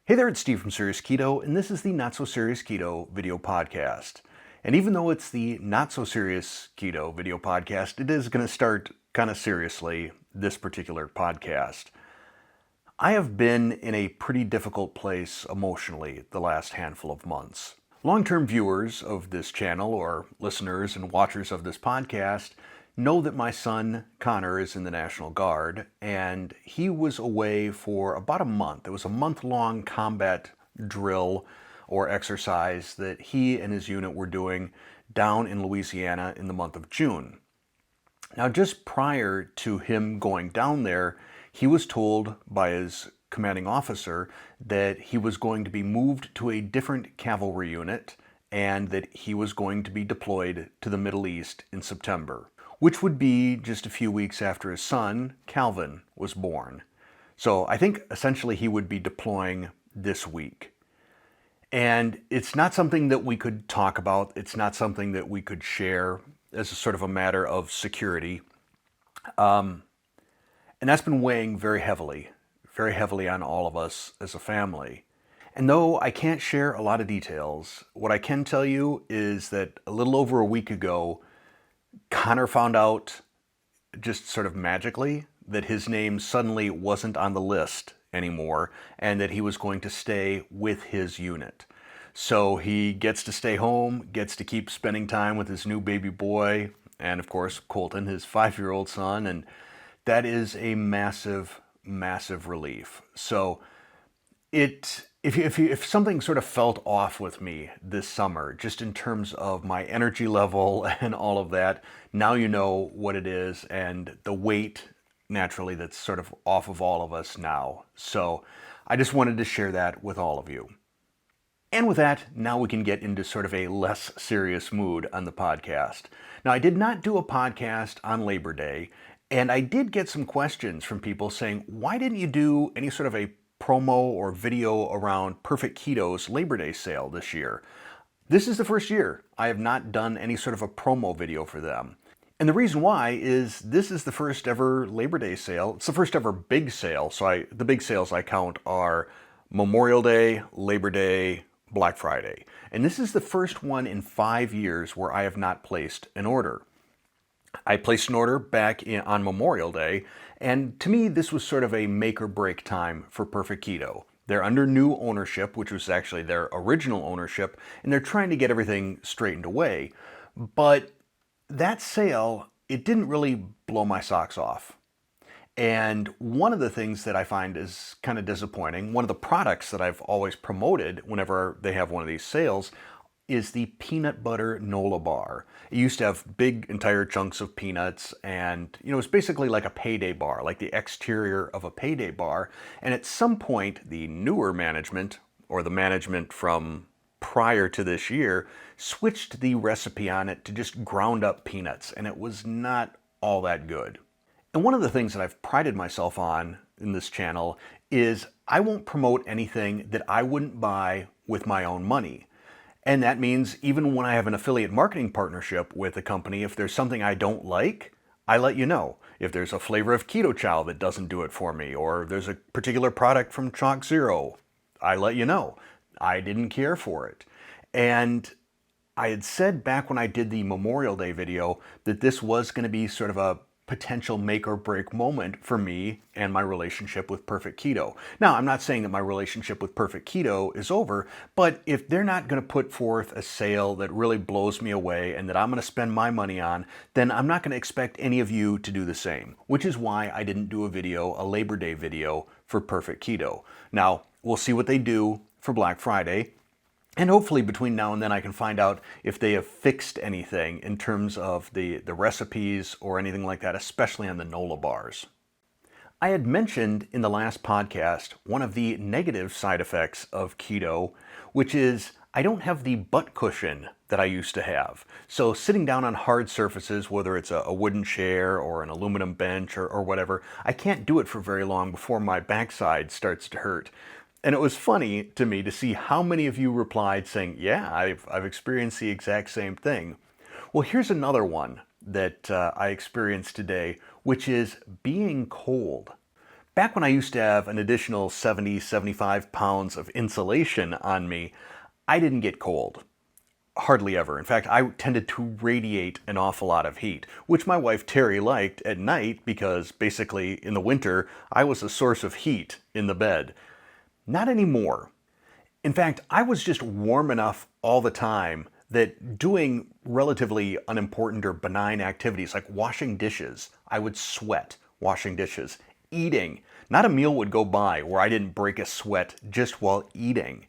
Hey there, it's Steve from Serious Keto, and this is the Not So Serious Keto video podcast. And even though it's the Not So Serious Keto video podcast, it is going to start kind of seriously, this particular podcast. I have been in a pretty difficult place emotionally the last handful of months. Long-term viewers of this channel, or listeners and watchers of this podcast, know that my son Connor is in the National Guard, and he was away for about a month. It was a month-long combat drill or exercise that he and his unit were doing down in Louisiana in the month of June. Now, just prior to him going down there, he was told by his commanding officer that he was going to be moved to a different cavalry unit and that he was going to be deployed to the Middle East in September, which would be just a few weeks after his son, Calvin, was born. So I think essentially he would be deploying this week. And it's not something that we could talk about. It's not something that we could share as a sort of a matter of security. And that's been weighing very heavily on all of us as a family. And though I can't share a lot of details, what I can tell you is that a little over a week ago, Connor found out just sort of magically that his name suddenly wasn't on the list anymore and that he was going to stay with his unit. So he gets to stay home, gets to keep spending time with his new baby boy, and of course Colton, his 5-year-old son, and that is a massive, massive relief. So if something sort of felt off with me this summer, just in terms of my energy level and all of that, now you know what it is, and the weight naturally that's sort of off of all of us now. So I just wanted to share that with all of you. And with that, now we can get into sort of a less serious mood on the podcast. Now, I did not do a podcast on Labor Day, and I did get some questions from people saying, why didn't you do any sort of a promo or video around Perfect Keto's Labor Day sale this year? This is the first year I have not done any sort of a promo video for them. And the reason why is this is the first ever Labor Day sale. It's the first ever big sale. So the big sales I count are Memorial Day, Labor Day, Black Friday. And this is the first one in 5 years where I have not placed an order. I placed an order back on Memorial Day, and to me this was sort of a make or break time for Perfect Keto. They're under new ownership, which was actually their original ownership, and they're trying to get everything straightened away. But that sale, it didn't really blow my socks off. And one of the things that I find is kind of disappointing, one of the products that I've always promoted whenever they have one of these sales, is the peanut butter Nola bar. It used to have big entire chunks of peanuts, and it's basically like a payday bar, like the exterior of a payday bar. And at some point, the newer management, or the management from prior to this year, switched the recipe on it to just ground up peanuts, and it was not all that good. And one of the things that I've prided myself on in this channel is I won't promote anything that I wouldn't buy with my own money. And that means even when I have an affiliate marketing partnership with a company, if there's something I don't like, I let you know. If there's a flavor of Keto Chow that doesn't do it for me, or there's a particular product from Chalk Zero, I let you know. I didn't care for it. And I had said back when I did the Memorial Day video that this was going to be sort of a potential make or break moment for me and my relationship with Perfect Keto. Now, I'm not saying that my relationship with Perfect Keto is over, but if they're not going to put forth a sale that really blows me away and that I'm going to spend my money on, then I'm not going to expect any of you to do the same, which is why I didn't do a Labor Day video for Perfect Keto. Now, we'll see what they do for Black Friday. And hopefully between now and then I can find out if they have fixed anything in terms of the recipes or anything like that, especially on the Nola bars. I had mentioned in the last podcast one of the negative side effects of keto, which is I don't have the butt cushion that I used to have. So sitting down on hard surfaces, whether it's a wooden chair or an aluminum bench or whatever, I can't do it for very long before my backside starts to hurt. And it was funny to me to see how many of you replied saying, yeah, I've experienced the exact same thing. Well, here's another one that I experienced today, which is being cold. Back when I used to have an additional 70, 75 pounds of insulation on me, I didn't get cold. Hardly ever. In fact, I tended to radiate an awful lot of heat, which my wife Terry liked at night because basically in the winter, I was a source of heat in the bed. Not anymore. In fact, I was just warm enough all the time that doing relatively unimportant or benign activities like washing dishes, I would sweat washing dishes. Eating, not a meal would go by where I didn't break a sweat just while eating.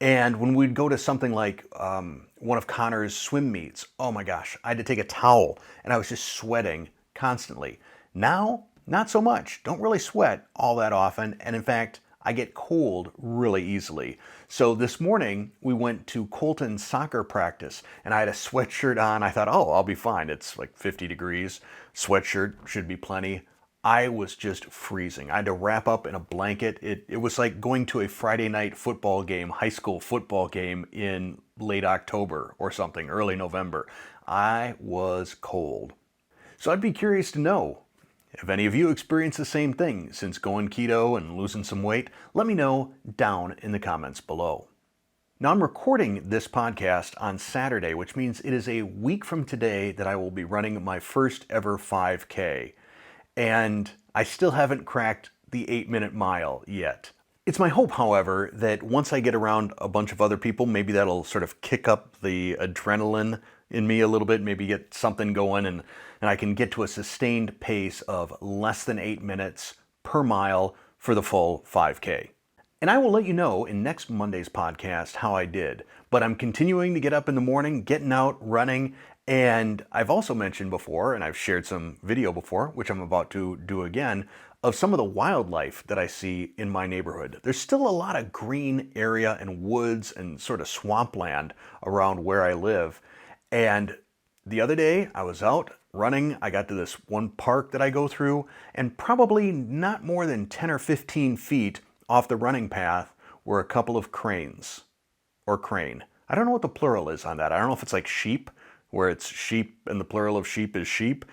And when we'd go to something like one of Connor's swim meets, oh my gosh, I had to take a towel and I was just sweating constantly. Now, not so much. Don't really sweat all that often. And in fact, I get cold really easily. So this morning we went to Colton's soccer practice and I had a sweatshirt on. I thought, oh, I'll be fine. It's like 50 degrees. Sweatshirt should be plenty. I was just freezing. I had to wrap up in a blanket. It was like going to a Friday night football game, high school football game in late October or something, early November. I was cold. So I'd be curious to know, if any of you experience the same thing since going keto and losing some weight, let me know down in the comments below. Now I'm recording this podcast on Saturday, which means it is a week from today that I will be running my first ever 5K. And I still haven't cracked the 8-minute mile yet. It's my hope, however, that once I get around a bunch of other people, maybe that'll sort of kick up the adrenaline in me a little bit, maybe get something going, and I can get to a sustained pace of less than 8 minutes per mile for the full 5K. And I will let you know in next Monday's podcast how I did. But I'm continuing to get up in the morning, getting out, running, and I've also mentioned before, and I've shared some video before, which I'm about to do again, of some of the wildlife that I see in my neighborhood. There's still a lot of green area and woods and sort of swampland around where I live. And the other day I was out running. I got to this one park that I go through, and probably not more than 10 or 15 feet off the running path were a couple of cranes, or crane. I don't know what the plural is on that. I don't know if it's like sheep, where it's sheep and the plural of sheep is sheep.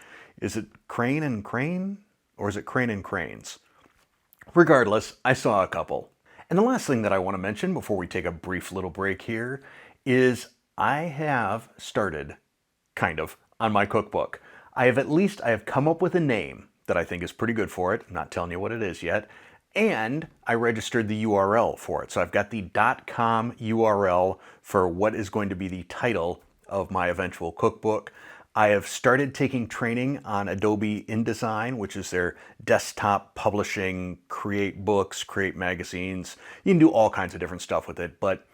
Is it crane and crane? Or is it crane and cranes? Regardless, I saw a couple. And the last thing that I want to mention before we take a brief little break here is I have started, kind of, on my cookbook. I have come up with a name that I think is pretty good for it. I'm not telling you what it is yet. And I registered the URL for it. So I've got the .com URL for what is going to be the title of my eventual cookbook. I have started taking training on Adobe InDesign, which is their desktop publishing, create books, create magazines. You can do all kinds of different stuff with it, but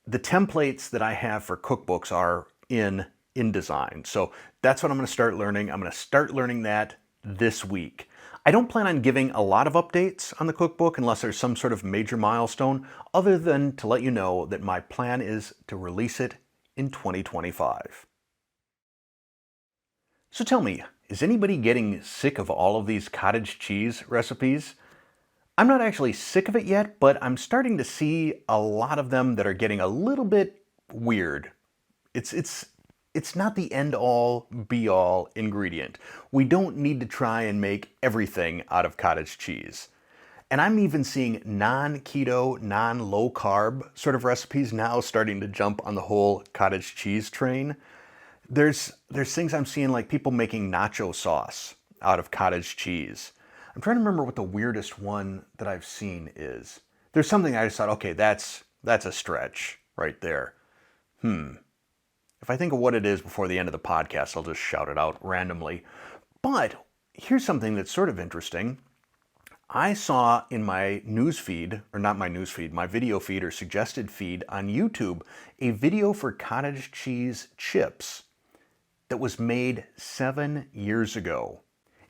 the templates that I have for cookbooks are in InDesign. So that's what I'm going to start learning. I'm going to start learning that this week. I don't plan on giving a lot of updates on the cookbook unless there's some sort of major milestone, other than to let you know that my plan is to release it in 2025. So tell me, is anybody getting sick of all of these cottage cheese recipes? I'm not actually sick of it yet, but I'm starting to see a lot of them that are getting a little bit weird. It's not the end-all, be-all ingredient. We don't need to try and make everything out of cottage cheese. And I'm even seeing non-keto, non-low-carb sort of recipes now starting to jump on the whole cottage cheese train. There's things I'm seeing like people making nacho sauce out of cottage cheese. I'm trying to remember what the weirdest one that I've seen is. There's something I just thought, okay, that's a stretch right there. If I think of what it is before the end of the podcast, I'll just shout it out randomly. But here's something that's sort of interesting. I saw in my news feed, or not my news feed, my video feed or suggested feed on YouTube, a video for cottage cheese chips that was made 7 years ago.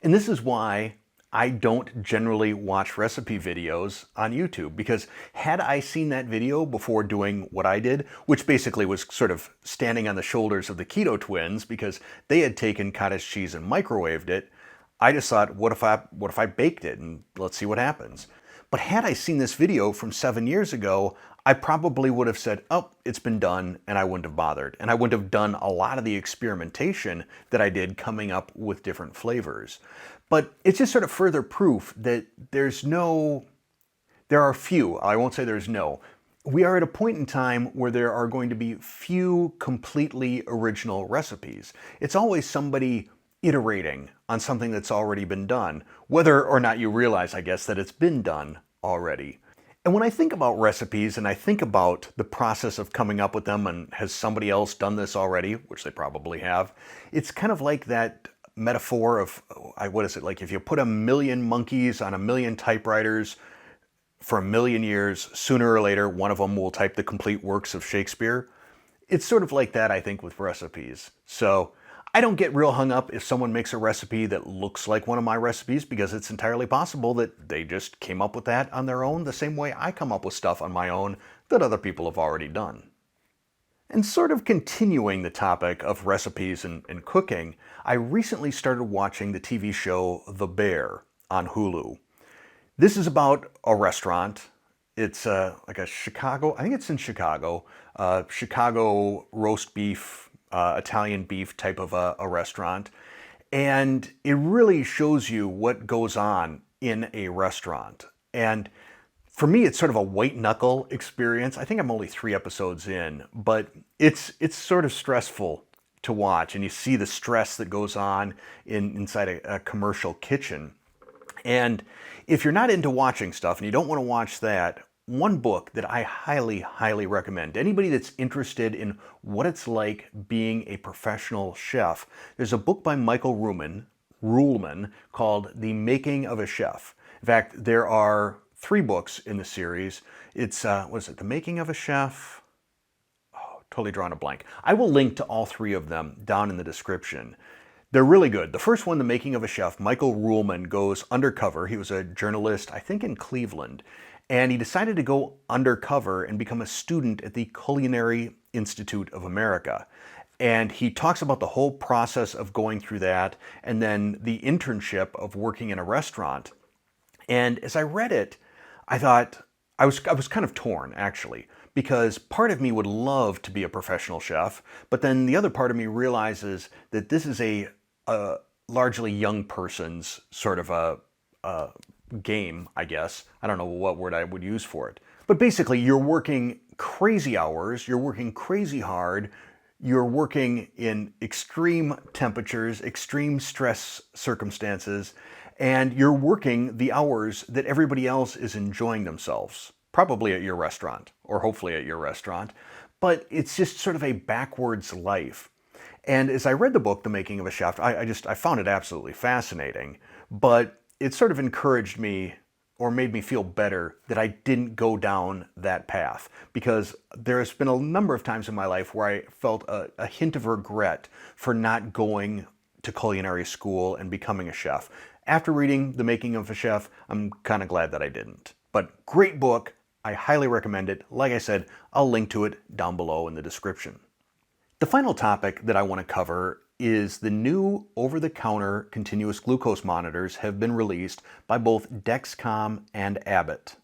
And this is why I don't generally watch recipe videos on YouTube, because had I seen that video before doing what I did, which basically was sort of standing on the shoulders of the keto twins because they had taken cottage cheese and microwaved it, I just thought, what if I baked it and let's see what happens. But had I seen this video from 7 years ago, I probably would have said, oh, it's been done, and I wouldn't have bothered. And I wouldn't have done a lot of the experimentation that I did coming up with different flavors. But it's just sort of further proof that there are few, I won't say there's no. We are at a point in time where there are going to be few completely original recipes. It's always somebody iterating on something that's already been done, whether or not you realize, I guess, that it's been done already. And when I think about recipes and I think about the process of coming up with them and has somebody else done this already, which they probably have, it's kind of like that metaphor of, what is it, like if you put 1,000,000 monkeys on 1,000,000 typewriters for 1,000,000 years, sooner or later, one of them will type the complete works of Shakespeare. It's sort of like that, I think, with recipes. So I don't get real hung up if someone makes a recipe that looks like one of my recipes, because it's entirely possible that they just came up with that on their own, the same way I come up with stuff on my own that other people have already done. And sort of continuing the topic of recipes and cooking, I recently started watching the TV show The Bear on Hulu. This is about a restaurant. It's like a Chicago, I think it's in Chicago, Chicago roast beef, Italian beef type of a restaurant. And it really shows you what goes on in a restaurant. And for me, it's sort of a white knuckle experience. I think I'm only 3 episodes in, but it's sort of stressful to watch. And you see the stress that goes on inside a commercial kitchen. And if you're not into watching stuff and you don't want to watch that, one book that I highly, highly recommend to anybody that's interested in what it's like being a professional chef, there's a book by Michael Ruhlman called The Making of a Chef. In fact, there are 3 books in the series. It's, what is it, The Making of a Chef? Oh, totally drawing a blank. I will link to all 3 of them down in the description. They're really good. The first one, The Making of a Chef, Michael Ruhlman goes undercover. He was a journalist, I think in Cleveland, and he decided to go undercover and become a student at the Culinary Institute of America. And he talks about the whole process of going through that and then the internship of working in a restaurant. And as I read it, I thought, I was kind of torn, actually, because part of me would love to be a professional chef, but then the other part of me realizes that this is a largely young person's sort of a game, I guess. I don't know what word I would use for it. But basically, you're working crazy hours, you're working crazy hard, you're working in extreme temperatures, extreme stress circumstances, and you're working the hours that everybody else is enjoying themselves, probably at your restaurant, or hopefully at your restaurant. But it's just sort of a backwards life. And as I read the book, The Making of a Chef, I found it absolutely fascinating, but it sort of encouraged me or made me feel better that I didn't go down that path, because there has been a number of times in my life where I felt a hint of regret for not going to culinary school and becoming a chef. After reading The Making of a Chef, I'm kind of glad that I didn't. But great book. I highly recommend it. Like I said, I'll link to it down below in the description. The final topic that I want to cover is the new over-the-counter continuous glucose monitors have been released by both Dexcom and Abbott.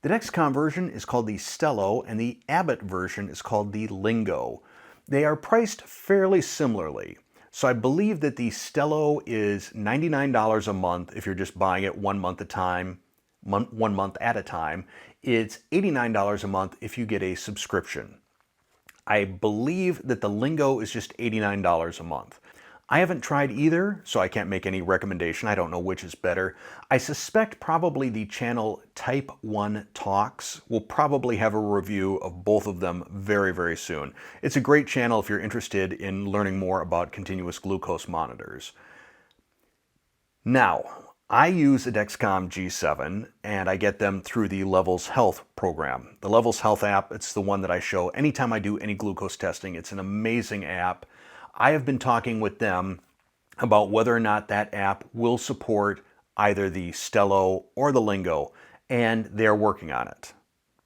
The Dexcom version is called the Stelo and the Abbott version is called the Lingo. They are priced fairly similarly. So I believe that the Stelo is $99 a month if you're just buying it 1 month at a time. It's $89 a month if you get a subscription. I believe that the Lingo is just $89 a month. I haven't tried either, so I can't make any recommendation. I don't know which is better. I suspect probably the channel Type 1 Talks will probably have a review of both of them very, very soon. It's a great channel if you're interested in learning more about continuous glucose monitors. Now, I use a Dexcom G7 and I get them through the Levels Health program. The Levels Health app, it's the one that I show anytime I do any glucose testing. It's an amazing app. I have been talking with them about whether or not that app will support either the Stelo or the Lingo, and they're working on it.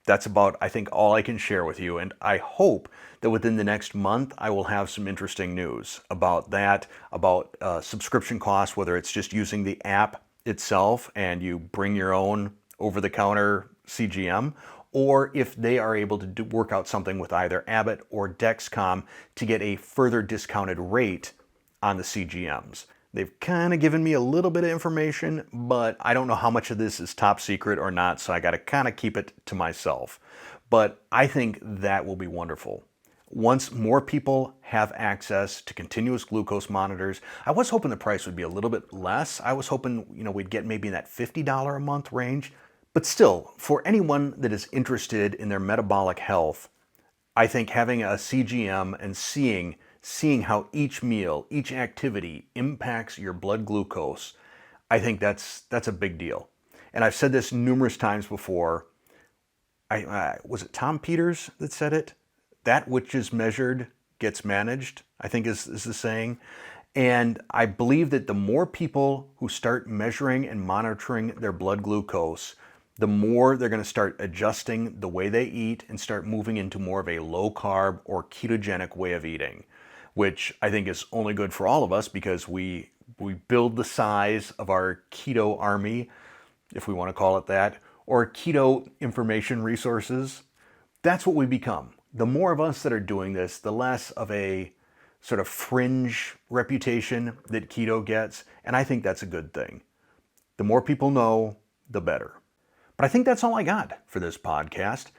That's about, I think, all I can share with you, and I hope that within the next month I will have some interesting news about that, about subscription costs, whether it's just using the app itself and you bring your own over-the-counter CGM, or if they are able to work out something with either Abbott or Dexcom to get a further discounted rate on the CGMs. They've kind of given me a little bit of information, but I don't know how much of this is top secret or not, so I got to kind of keep it to myself. But I think that will be wonderful. Once more people have access to continuous glucose monitors, I was hoping the price would be a little bit less. I was hoping, we'd get maybe in that $50 a month range. But still, for anyone that is interested in their metabolic health, I think having a CGM and seeing how each meal, each activity impacts your blood glucose, I think that's a big deal. And I've said this numerous times before. Was it Tom Peters that said it? That which is measured gets managed, I think is the saying. And I believe that the more people who start measuring and monitoring their blood glucose, the more they're going to start adjusting the way they eat and start moving into more of a low carb or ketogenic way of eating, which I think is only good for all of us because we build the size of our keto army, if we want to call it that, or keto information resources. That's what we become. The more of us that are doing this, the less of a sort of fringe reputation that keto gets, and I think that's a good thing. The more people know, the better. But I think that's all I got for this podcast.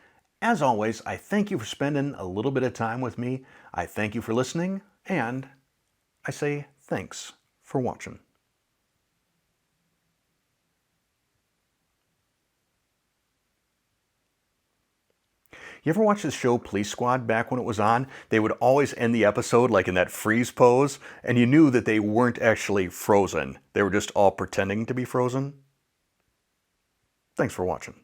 As always, I thank you for spending a little bit of time with me. I thank you for listening, and I say thanks for watching. You ever watch the show Police Squad back when it was on? They would always end the episode like in that freeze pose, and you knew that they weren't actually frozen. They were just all pretending to be frozen. Thanks for watching.